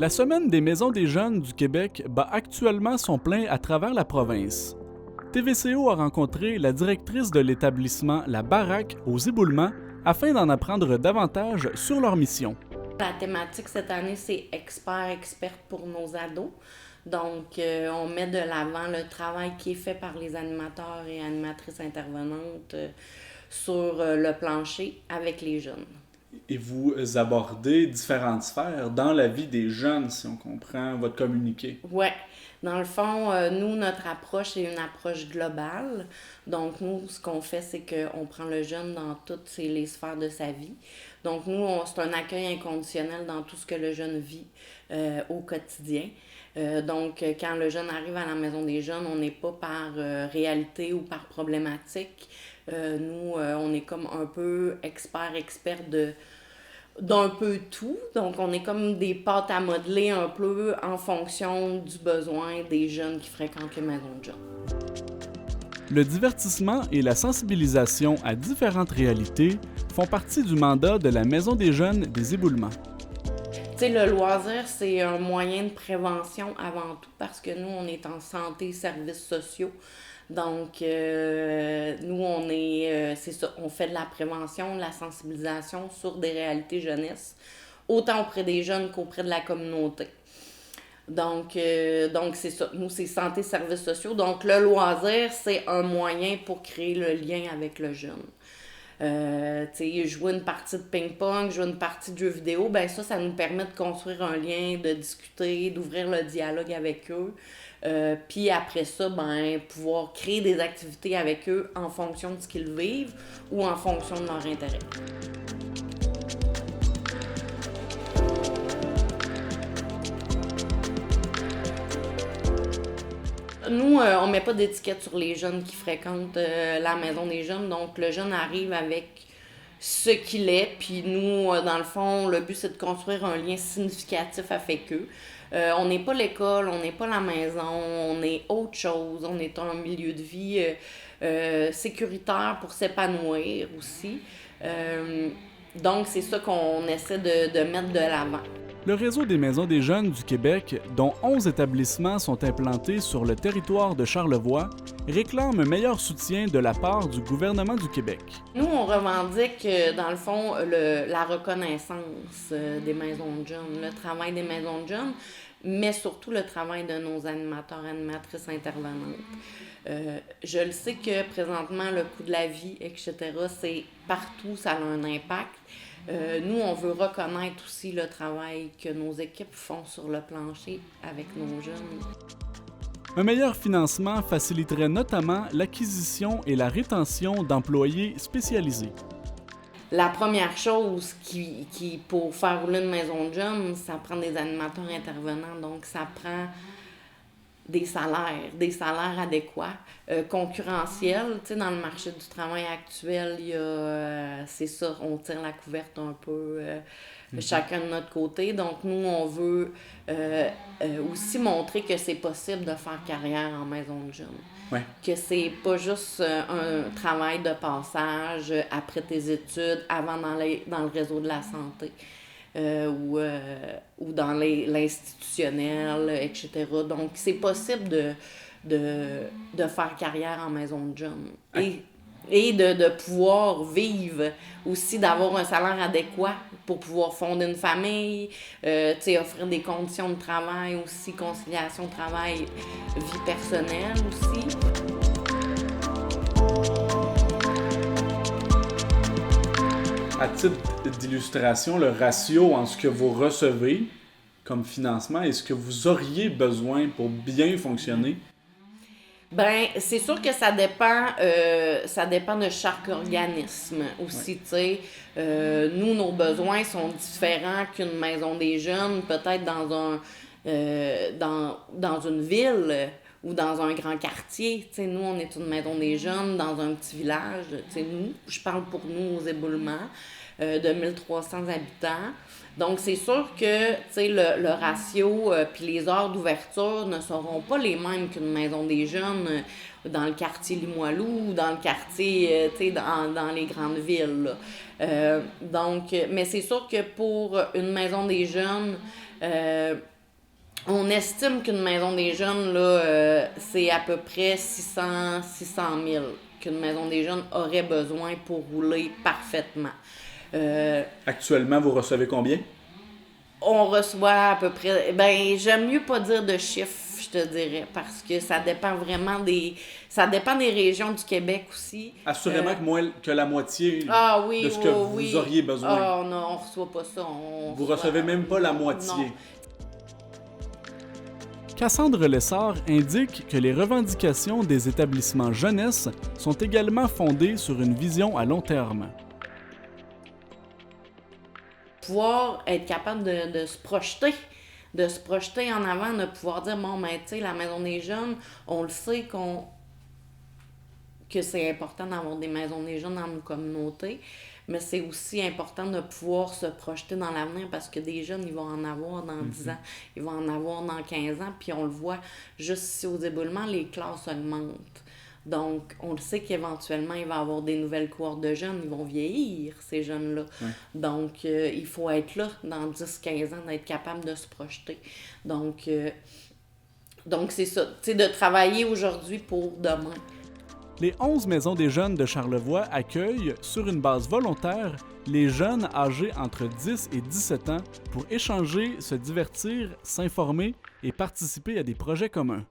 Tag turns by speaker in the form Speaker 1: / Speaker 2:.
Speaker 1: La Semaine des maisons des jeunes du Québec bat actuellement son plein à travers la province. TVCO a rencontré la directrice de l'établissement La Baraque aux Éboulements afin d'en apprendre davantage sur leur mission.
Speaker 2: La thématique cette année, c'est expert pour nos ados. Donc, on met de l'avant le travail qui est fait par les animateurs et animatrices intervenantes sur le plancher avec les jeunes.
Speaker 1: Et vous abordez différentes sphères dans la vie des jeunes, si on comprend votre communiqué.
Speaker 2: Ouais. Dans le fond, nous, notre approche est une approche globale. Donc, nous, ce qu'on fait, c'est qu'on prend le jeune dans toutes les sphères de sa vie. Donc, nous, c'est un accueil inconditionnel dans tout ce que le jeune vit au quotidien. Donc, quand le jeune arrive à la maison des jeunes, on n'est pas par réalité ou par problématique. Nous, on est comme un peu expert d'un peu tout. Donc, on est comme des pâtes à modeler un peu en fonction du besoin des jeunes qui fréquentent les maisons de jeunes.
Speaker 1: Le divertissement et la sensibilisation à différentes réalités font partie du mandat de la Maison des jeunes des Éboulements.
Speaker 2: Tu sais, le loisir, c'est un moyen de prévention avant tout parce que nous, on est en santé, services sociaux. Donc, nous, c'est ça, on fait de la prévention, de la sensibilisation sur des réalités jeunesse, autant auprès des jeunes qu'auprès de la communauté. Donc c'est ça, nous, c'est santé, services sociaux. Donc, le loisir, c'est un moyen pour créer le lien avec le jeune. Tu sais, jouer une partie de ping-pong, jouer une partie de jeux vidéo, ben ça nous permet de construire un lien, de discuter, d'ouvrir le dialogue avec eux. Puis après ça, ben pouvoir créer des activités avec eux en fonction de ce qu'ils vivent ou en fonction de leur intérêt. Nous, on met pas d'étiquette sur les jeunes qui fréquentent la maison des jeunes. Donc, le jeune arrive avec ce qu'il est. Puis nous, dans le fond, le but, c'est de construire un lien significatif avec eux. On n'est pas l'école, on n'est pas la maison, on est autre chose. On est un milieu de vie sécuritaire pour s'épanouir aussi. Donc, c'est ça qu'on essaie de mettre de l'avant.
Speaker 1: Le réseau des maisons des jeunes du Québec, dont 11 établissements sont implantés sur le territoire de Charlevoix, réclame un meilleur soutien de la part du gouvernement du Québec.
Speaker 2: Nous, on revendique, dans le fond, la reconnaissance des maisons de jeunes, le travail des maisons de jeunes, mais surtout le travail de nos animateurs, animatrices intervenantes. Je le sais que présentement, le coût de la vie, etc., c'est partout, ça a un impact. Nous, on veut reconnaître aussi le travail que nos équipes font sur le plancher avec nos jeunes.
Speaker 1: Un meilleur financement faciliterait notamment l'acquisition et la rétention d'employés spécialisés.
Speaker 2: La première chose pour faire rouler une maison de jeunes, ça prend des animateurs intervenants, donc ça prend des salaires adéquats, concurrentiels. Tu sais, dans le marché du travail actuel, il y a, c'est ça, on tire la couverte un peu chacun de notre côté. Donc, nous, on veut aussi montrer que c'est possible de faire carrière en maison de jeunes.
Speaker 1: Ouais.
Speaker 2: Que c'est pas juste un travail de passage après tes études, avant dans le réseau de la santé. Ou dans l'institutionnel, etc. Donc, c'est possible de faire carrière en maison de jeunes. Et de pouvoir vivre aussi, d'avoir un salaire adéquat pour pouvoir fonder une famille, offrir des conditions de travail aussi, conciliation travail, vie personnelle aussi.
Speaker 1: À titre d'illustration, le ratio entre ce que vous recevez comme financement et ce que vous auriez besoin pour bien fonctionner?
Speaker 2: Ben, c'est sûr que ça dépend de chaque organisme aussi, tu sais. Nous, nos besoins sont différents qu'une maison des jeunes, peut-être dans une ville ou dans un grand quartier. Tu sais, nous, on est une maison des jeunes dans un petit village. Tu sais, je parle pour nous aux Éboulements, de 1300 habitants. Donc, c'est sûr que, tu sais, le ratio puis les heures d'ouverture ne seront pas les mêmes qu'une maison des jeunes dans le quartier Limoilou ou dans le quartier, tu sais, dans les grandes villes, là. Mais c'est sûr que pour une maison des jeunes, On estime qu'une maison des jeunes, là, c'est à peu près 600 000 qu'une maison des jeunes aurait besoin pour rouler parfaitement.
Speaker 1: Actuellement, vous recevez combien?
Speaker 2: On reçoit à peu près... Ben, j'aime mieux pas dire de chiffres, je te dirais, parce que ça dépend vraiment des... Ça dépend des régions du Québec aussi.
Speaker 1: Assurément que moins que la moitié
Speaker 2: oui,
Speaker 1: de ce que vous auriez besoin.
Speaker 2: Ah non, on reçoit pas ça.
Speaker 1: Vous recevez même pas la moitié.
Speaker 2: Non.
Speaker 1: Cassandre Lessard indique que les revendications des établissements jeunesse sont également fondées sur une vision à long terme.
Speaker 2: Pouvoir être capable de se projeter en avant, de pouvoir dire, bon, ben, tu sais, la maison des jeunes, on le sait que c'est important d'avoir des maisons des jeunes dans nos communautés, mais c'est aussi important de pouvoir se projeter dans l'avenir parce que des jeunes, ils vont en avoir dans 10 ans, ils vont en avoir dans 15 ans, puis on le voit juste ici aux éboulements, les classes augmentent. Donc, on le sait qu'éventuellement, il va y avoir des nouvelles cohortes de jeunes, ils vont vieillir, ces jeunes-là.
Speaker 1: Ouais.
Speaker 2: Donc, il faut être là dans 10-15 ans, d'être capable de se projeter. Donc c'est ça, tu sais, de travailler aujourd'hui pour demain.
Speaker 1: Les 11 maisons des jeunes de Charlevoix accueillent, sur une base volontaire, les jeunes âgés entre 10 et 17 ans pour échanger, se divertir, s'informer et participer à des projets communs.